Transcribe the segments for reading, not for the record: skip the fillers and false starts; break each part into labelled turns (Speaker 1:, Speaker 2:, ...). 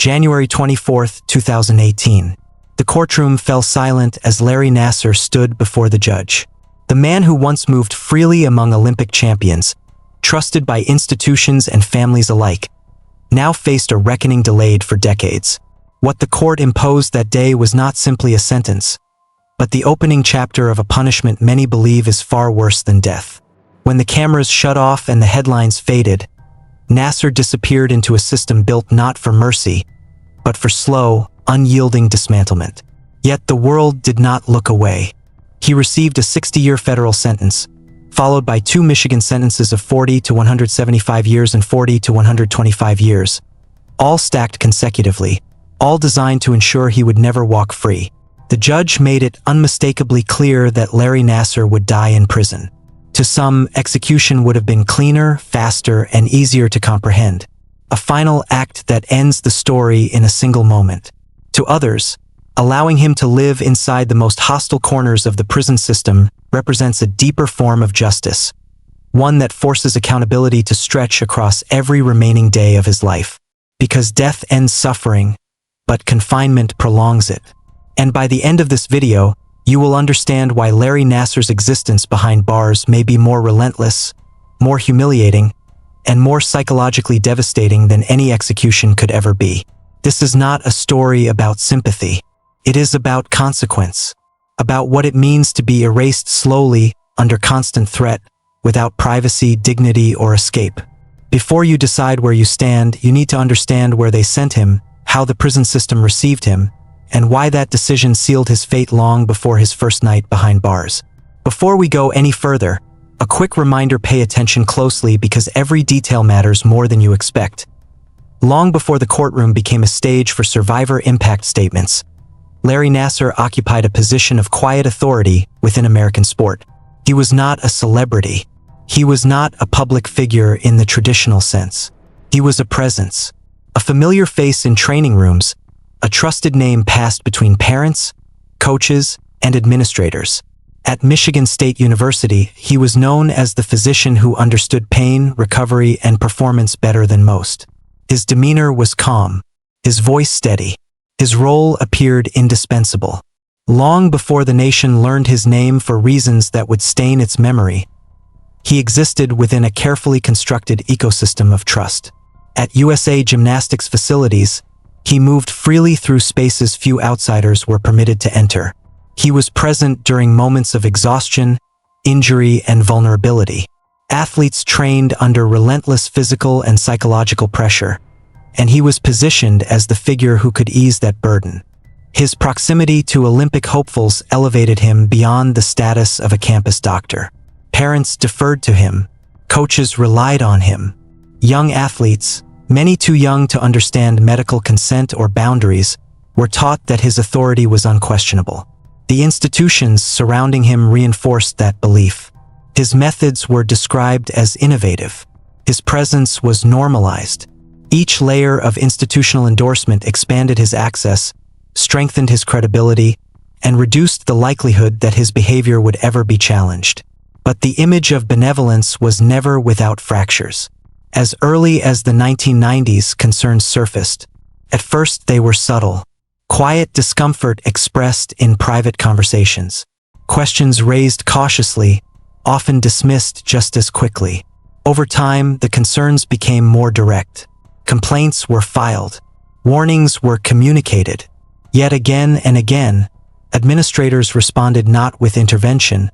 Speaker 1: January 24, 2018. The courtroom fell silent as Larry Nassar stood before the judge. The man who once moved freely among Olympic champions, trusted by institutions and families alike, now faced a reckoning delayed for decades. What the court imposed that day was not simply a sentence, but the opening chapter of a punishment many believe is far worse than death. When the cameras shut off and the headlines faded, Nasser disappeared into a system built not for mercy, but for slow, unyielding dismantlement. Yet the world did not look away. He received a 60-year federal sentence, followed by 2 Michigan sentences of 40 to 175 years and 40 to 125 years, all stacked consecutively, all designed to ensure he would never walk free. The judge made it unmistakably clear that Larry Nassar would die in prison. To some, execution would have been cleaner, faster, and easier to comprehend. A final act that ends the story in a single moment. To others, allowing him to live inside the most hostile corners of the prison system represents a deeper form of justice, one that forces accountability to stretch across every remaining day of his life. Because death ends suffering, but confinement prolongs it. And by the end of this video, you will understand why Larry Nassar's existence behind bars may be more relentless, more humiliating, and more psychologically devastating than any execution could ever be. This is not a story about sympathy. It is about consequence, about what it means to be erased slowly under constant threat, without privacy, dignity, or escape. Before you decide where you stand, you need to understand where they sent him, how the prison system received him, and why that decision sealed his fate long before his first night behind bars. Before we go any further, a quick reminder: pay attention closely because every detail matters more than you expect. Long before the courtroom became a stage for survivor impact statements, Larry Nassar occupied a position of quiet authority within American sport. He was not a celebrity. He was not a public figure in the traditional sense. He was a presence, a familiar face in training rooms, a trusted name passed between parents, coaches, and administrators. At Michigan State University, he was known as the physician who understood pain, recovery, and performance better than most. His demeanor was calm, his voice steady. His role appeared indispensable. Long before the nation learned his name for reasons that would stain its memory, he existed within a carefully constructed ecosystem of trust. At USA Gymnastics facilities, he moved freely through spaces few outsiders were permitted to enter. He was present during moments of exhaustion, injury, and vulnerability. Athletes trained under relentless physical and psychological pressure, and he was positioned as the figure who could ease that burden. His proximity to Olympic hopefuls elevated him beyond the status of a campus doctor. Parents deferred to him. Coaches relied on him. Young athletes, many too young to understand medical consent or boundaries, were taught that his authority was unquestionable. The institutions surrounding him reinforced that belief. His methods were described as innovative. His presence was normalized. Each layer of institutional endorsement expanded his access, strengthened his credibility, and reduced the likelihood that his behavior would ever be challenged. But the image of benevolence was never without fractures. As early as the 1990s, concerns surfaced. At first, they were subtle. Quiet discomfort expressed in private conversations. Questions raised cautiously, often dismissed just as quickly. Over time, the concerns became more direct. Complaints were filed. Warnings were communicated. Yet again and again, administrators responded not with intervention,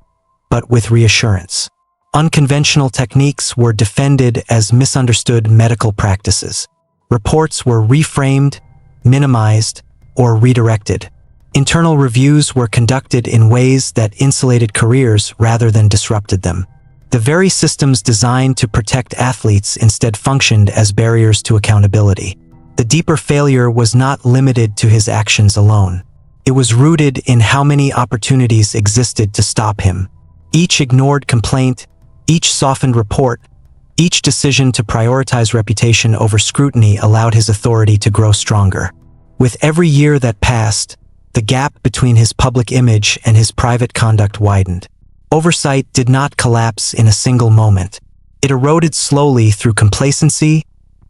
Speaker 1: but with reassurance. Unconventional techniques were defended as misunderstood medical practices. Reports were reframed, minimized, or redirected. Internal reviews were conducted in ways that insulated careers rather than disrupted them. The very systems designed to protect athletes instead functioned as barriers to accountability. The deeper failure was not limited to his actions alone. It was rooted in how many opportunities existed to stop him. Each ignored complaint, each softened report, each decision to prioritize reputation over scrutiny allowed his authority to grow stronger. With every year that passed, the gap between his public image and his private conduct widened. Oversight did not collapse in a single moment. It eroded slowly through complacency,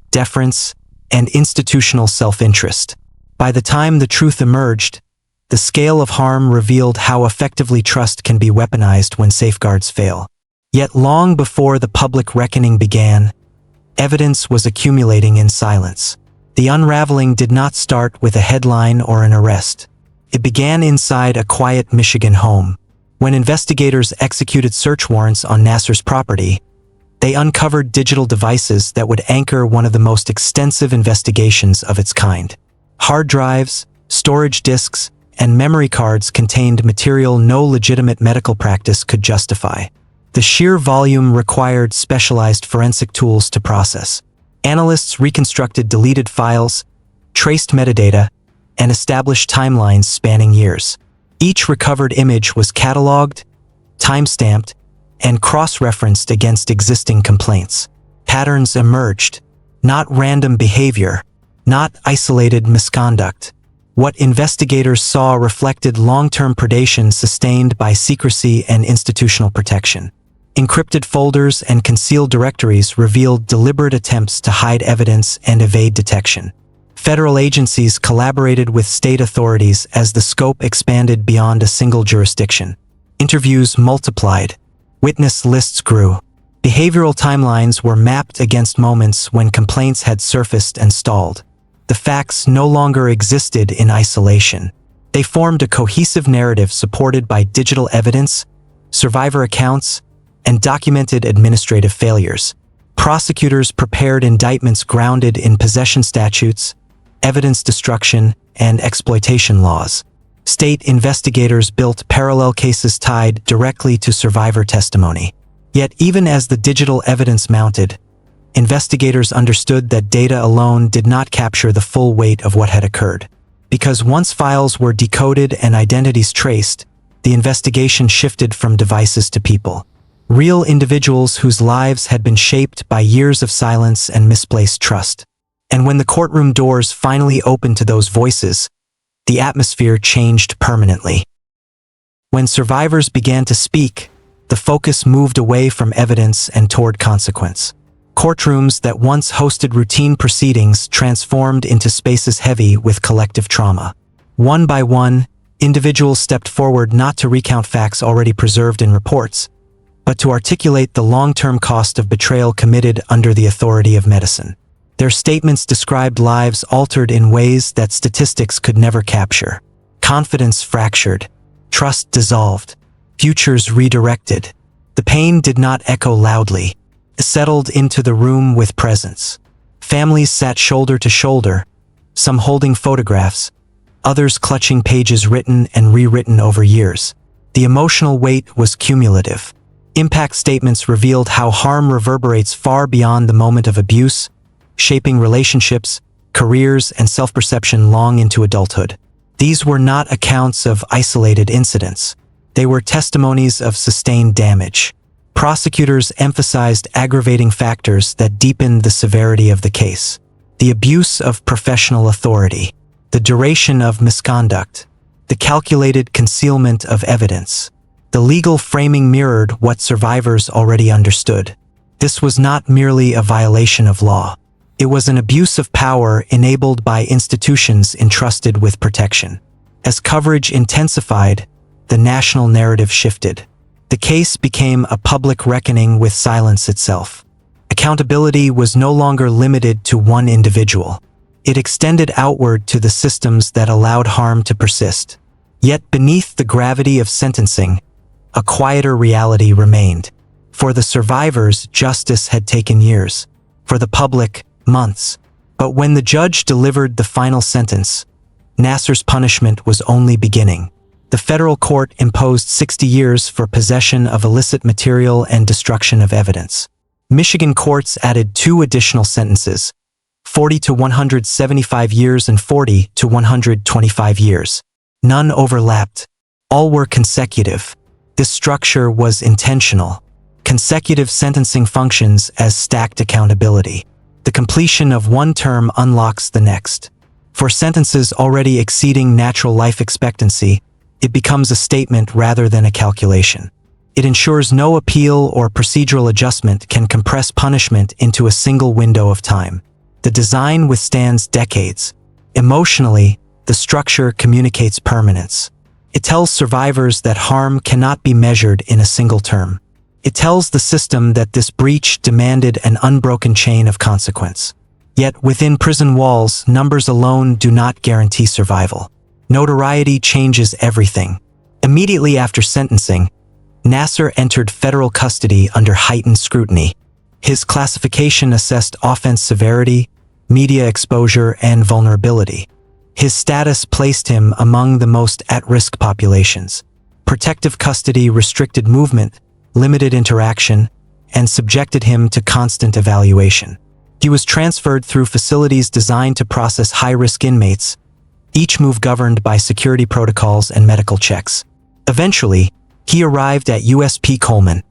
Speaker 1: deference, and institutional self-interest. By the time the truth emerged, the scale of harm revealed how effectively trust can be weaponized when safeguards fail. Yet long before the public reckoning began, evidence was accumulating in silence. The unraveling did not start with a headline or an arrest. It began inside a quiet Michigan home. When investigators executed search warrants on Nasser's property, they uncovered digital devices that would anchor one of the most extensive investigations of its kind. Hard drives, storage disks, and memory cards contained material no legitimate medical practice could justify. The sheer volume required specialized forensic tools to process. Analysts reconstructed deleted files, traced metadata, and established timelines spanning years. Each recovered image was cataloged, time-stamped, and cross-referenced against existing complaints. Patterns emerged, not random behavior, not isolated misconduct. What investigators saw reflected long-term predation sustained by secrecy and institutional protection. Encrypted folders and concealed directories revealed deliberate attempts to hide evidence and evade detection. Federal agencies collaborated with state authorities as the scope expanded beyond a single jurisdiction. Interviews multiplied. Witness lists grew. Behavioral timelines were mapped against moments when complaints had surfaced and stalled. The facts no longer existed in isolation. They formed a cohesive narrative supported by digital evidence, survivor accounts, and documented administrative failures. Prosecutors prepared indictments grounded in possession statutes, evidence destruction, and exploitation laws. State investigators built parallel cases tied directly to survivor testimony. Yet even as the digital evidence mounted, investigators understood that data alone did not capture the full weight of what had occurred. Because once files were decoded and identities traced, the investigation shifted from devices to people. Real individuals whose lives had been shaped by years of silence and misplaced trust. And when the courtroom doors finally opened to those voices, the atmosphere changed permanently. When survivors began to speak, the focus moved away from evidence and toward consequence. Courtrooms that once hosted routine proceedings transformed into spaces heavy with collective trauma. One by one, individuals stepped forward not to recount facts already preserved in reports, but to articulate the long-term cost of betrayal committed under the authority of medicine. Their statements described lives altered in ways that statistics could never capture. Confidence fractured, trust dissolved, futures redirected. The pain did not echo loudly. It settled into the room with presence. Families sat shoulder to shoulder, some holding photographs, others clutching pages written and rewritten over years. The emotional weight was cumulative. Impact statements revealed how harm reverberates far beyond the moment of abuse, shaping relationships, careers, and self-perception long into adulthood. These were not accounts of isolated incidents. They were testimonies of sustained damage. Prosecutors emphasized aggravating factors that deepened the severity of the case. The abuse of professional authority, the duration of misconduct, the calculated concealment of evidence. The legal framing mirrored what survivors already understood. This was not merely a violation of law. It was an abuse of power enabled by institutions entrusted with protection. As coverage intensified, the national narrative shifted. The case became a public reckoning with silence itself. Accountability was no longer limited to one individual. It extended outward to the systems that allowed harm to persist. Yet beneath the gravity of sentencing, a quieter reality remained. For the survivors, justice had taken years. For the public, months. But when the judge delivered the final sentence, Nasser's punishment was only beginning. The federal court imposed 60 years for possession of illicit material and destruction of evidence. Michigan courts added 2 additional sentences, 40 to 175 years and 40 to 125 years. None overlapped. All were consecutive. This structure was intentional. Consecutive sentencing functions as stacked accountability. The completion of one term unlocks the next. For sentences already exceeding natural life expectancy, it becomes a statement rather than a calculation. It ensures no appeal or procedural adjustment can compress punishment into a single window of time. The design withstands decades. Emotionally, the structure communicates permanence. It tells survivors that harm cannot be measured in a single term. It tells the system that this breach demanded an unbroken chain of consequence. Yet within prison walls, numbers alone do not guarantee survival. Notoriety changes everything. Immediately after sentencing, Nasser entered federal custody under heightened scrutiny. His classification assessed offense severity, media exposure, and vulnerability. His status placed him among the most at-risk populations. Protective custody restricted movement, limited interaction, and subjected him to constant evaluation. He was transferred through facilities designed to process high-risk inmates, each move governed by security protocols and medical checks. Eventually, he arrived at USP Coleman,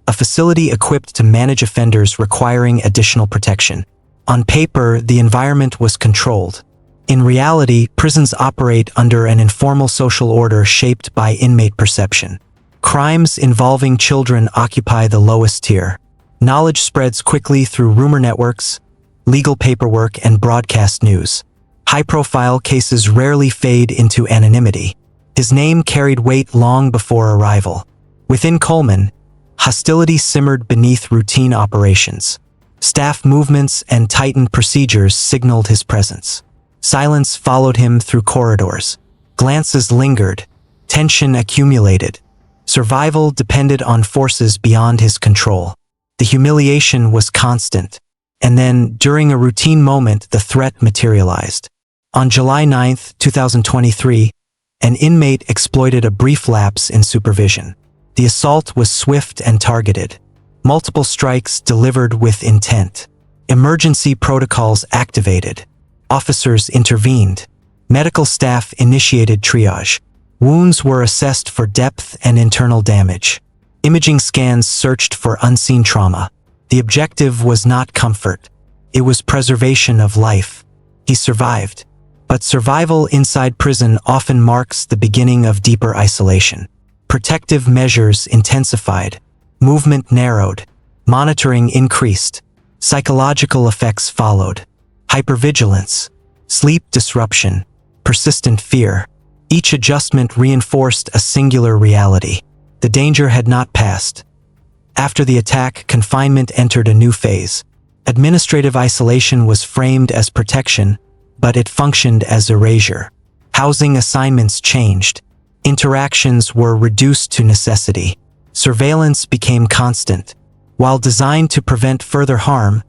Speaker 1: a facility equipped to manage offenders requiring additional protection. On paper, the environment was controlled. In reality, prisons operate under an informal social order shaped by inmate perception. Crimes involving children occupy the lowest tier. Knowledge spreads quickly through rumor networks, legal paperwork, and broadcast news. High-profile cases rarely fade into anonymity. His name carried weight long before arrival. Within Coleman, hostility simmered beneath routine operations. Staff movements and tightened procedures signaled his presence. Silence followed him through corridors. Glances lingered. Tension accumulated. Survival depended on forces beyond his control. The humiliation was constant. And then, during a routine moment, the threat materialized. On July 9, 2023, an inmate exploited a brief lapse in supervision. The assault was swift and targeted. Multiple strikes delivered with intent. Emergency protocols activated. Officers intervened. Medical staff initiated triage. Wounds were assessed for depth and internal damage. Imaging scans searched for unseen trauma. The objective was not comfort. It was preservation of life. He survived. But survival inside prison often marks the beginning of deeper isolation. Protective measures intensified. Movement narrowed. Monitoring increased. Psychological effects followed. Hypervigilance. Sleep disruption. Persistent fear. Each adjustment reinforced a singular reality. The danger had not passed. After the attack, confinement entered a new phase. Administrative isolation was framed as protection, but it functioned as erasure. Housing assignments changed. Interactions were reduced to necessity. Surveillance became constant. While designed to prevent further harm,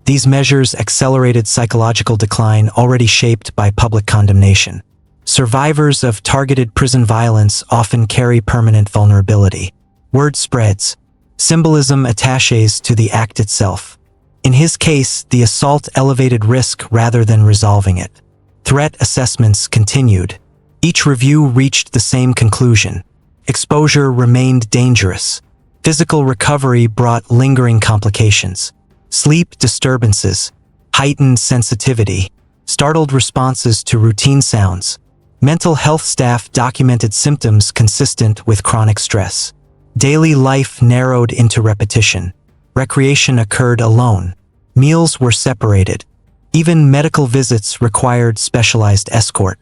Speaker 1: these measures accelerated psychological decline already shaped by public condemnation. Survivors of targeted prison violence often carry permanent vulnerability. Word spreads. Symbolism attaches to the act itself. In his case, the assault elevated risk rather than resolving it. Threat assessments continued. Each review reached the same conclusion. Exposure remained dangerous. Physical recovery brought lingering complications. Sleep disturbances, heightened sensitivity, startled responses to routine sounds. Mental health staff documented symptoms consistent with chronic stress. Daily life narrowed into repetition. Recreation occurred alone. Meals were separated. Even medical visits required specialized escort.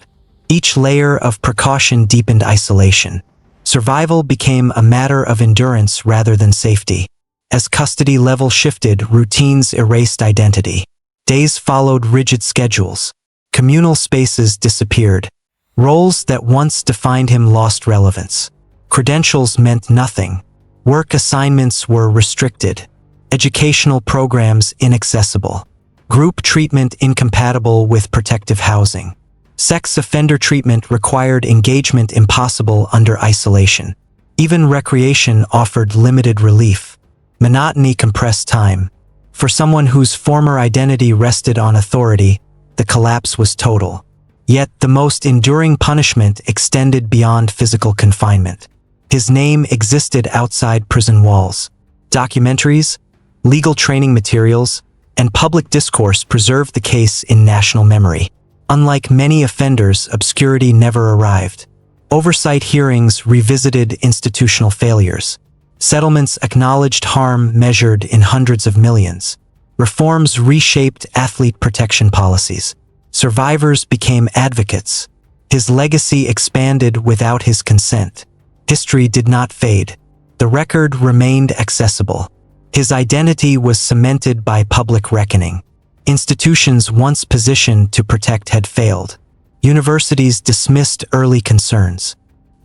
Speaker 1: Each layer of precaution deepened isolation. Survival became a matter of endurance rather than safety. As custody level shifted, routines erased identity. Days followed rigid schedules. Communal spaces disappeared. Roles that once defined him lost relevance. Credentials meant nothing. Work assignments were restricted. Educational programs inaccessible. Group treatment incompatible with protective housing. Sex offender treatment required engagement impossible under isolation. Even recreation offered limited relief. Monotony compressed time. For someone whose former identity rested on authority, the collapse was total. Yet the most enduring punishment extended beyond physical confinement. His name existed outside prison walls. Documentaries, legal training materials, and public discourse preserved the case in national memory. Unlike many offenders, obscurity never arrived. Oversight hearings revisited institutional failures. Settlements acknowledged harm measured in hundreds of millions. Reforms reshaped athlete protection policies. Survivors became advocates. His legacy expanded without his consent. History did not fade. The record remained accessible. His identity was cemented by public reckoning. Institutions once positioned to protect had failed. Universities dismissed early concerns.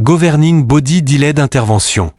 Speaker 2: Governing body delayed intervention.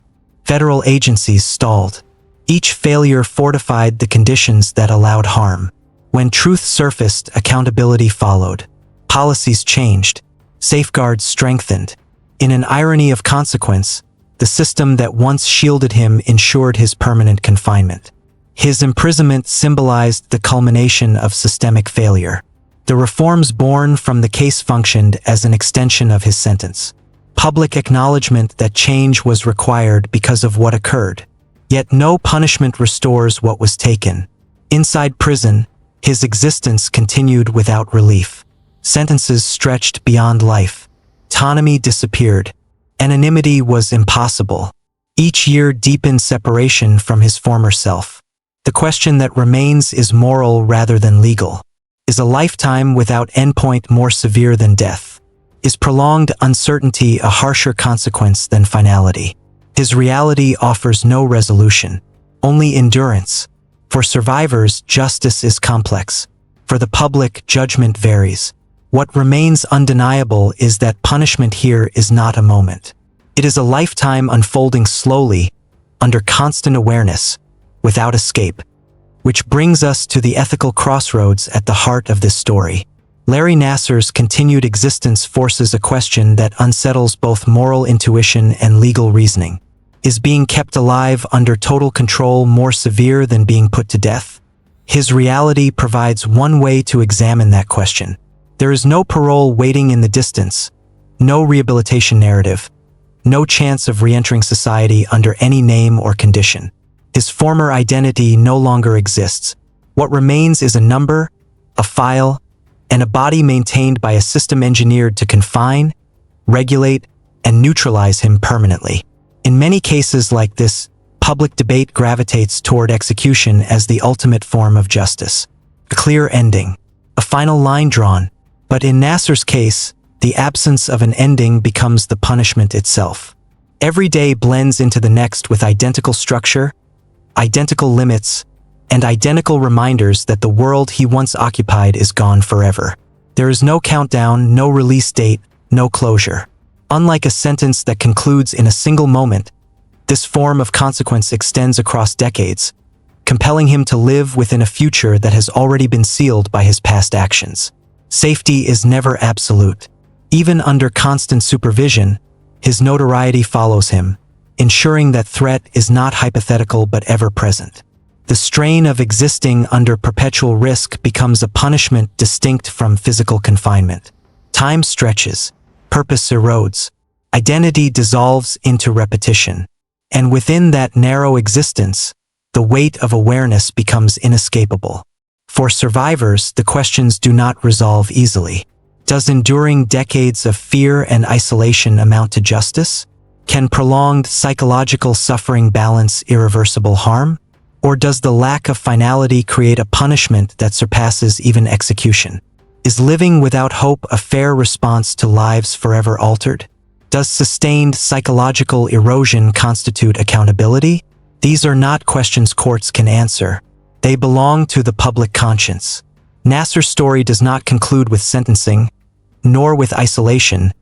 Speaker 1: Federal agencies stalled. Each failure fortified the conditions that allowed harm. When truth surfaced, accountability followed. Policies changed. Safeguards strengthened. In an irony of consequence, the system that once shielded him ensured his permanent confinement. His imprisonment symbolized the culmination of systemic failure. The reforms born from the case functioned as an extension of his sentence. Public acknowledgement that change was required because of what occurred. Yet no punishment restores what was taken. Inside prison, his existence continued without relief. Sentences stretched beyond life. Autonomy disappeared. Anonymity was impossible. Each year deepened separation from his former self. The question that remains is moral rather than legal. Is a lifetime without endpoint more severe than death? Is prolonged uncertainty a harsher consequence than finality? His reality offers no resolution, only endurance. For survivors, justice is complex. For the public, judgment varies. What remains undeniable is that punishment here is not a moment. It is a lifetime unfolding slowly, under constant awareness, without escape. Which brings us to the ethical crossroads at the heart of this story. Larry Nassar's continued existence forces a question that unsettles both moral intuition and legal reasoning. Is being kept alive under total control more severe than being put to death? His reality provides one way to examine that question. There is no parole waiting in the distance, no rehabilitation narrative, no chance of re-entering society under any name or condition. His former identity no longer exists. What remains is a number, a file, and a body maintained by a system engineered to confine, regulate, and neutralize him permanently. In many cases like this, public debate gravitates toward execution as the ultimate form of justice. A clear ending, a final line drawn. But in Nassar's case, the absence of an ending becomes the punishment itself. Every day blends into the next with identical structure, identical limits, and identical reminders that the world he once occupied is gone forever. There is no countdown, no release date, no closure. Unlike a sentence that concludes in a single moment, this form of consequence extends across decades, compelling him to live within a future that has already been sealed by his past actions. Safety is never absolute. Even under constant supervision, his notoriety follows him, ensuring that threat is not hypothetical but ever present. The strain of existing under perpetual risk becomes a punishment distinct from physical confinement. Time stretches, purpose erodes, identity dissolves into repetition, and within that narrow existence, the weight of awareness becomes inescapable. For survivors, the questions do not resolve easily. Does enduring decades of fear and isolation amount to justice? Can prolonged psychological suffering balance irreversible harm? Or does the lack of finality create a punishment that surpasses even execution? Is living without hope a fair response to lives forever altered? Does sustained psychological erosion constitute accountability? These are not questions courts can answer. They belong to the public conscience. Nassar's story does not conclude with sentencing, nor with isolation,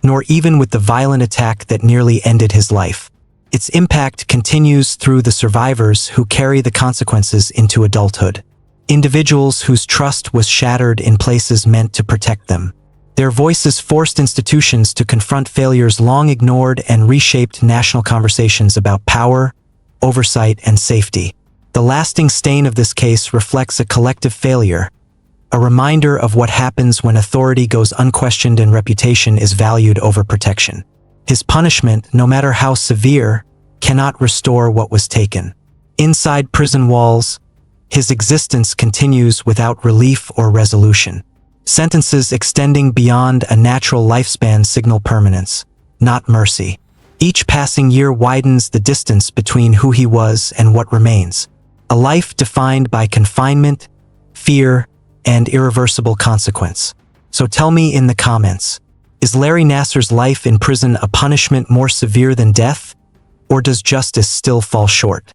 Speaker 1: nor even with the violent attack that nearly ended his life. Its impact continues through the survivors who carry the consequences into adulthood. Individuals whose trust was shattered in places meant to protect them. Their voices forced institutions to confront failures long ignored and reshaped national conversations about power, oversight, and safety. The lasting stain of this case reflects a collective failure, a reminder of what happens when authority goes unquestioned and reputation is valued over protection. His punishment, no matter how severe, cannot restore what was taken. Inside prison walls, his existence continues without relief or resolution. Sentences extending beyond a natural lifespan signal permanence, not mercy. Each passing year widens the distance between who he was and what remains. a life defined by confinement, fear, and irreversible consequence. So tell me in the comments, is Larry Nassar's life in prison a punishment more severe than death, or does justice still fall short?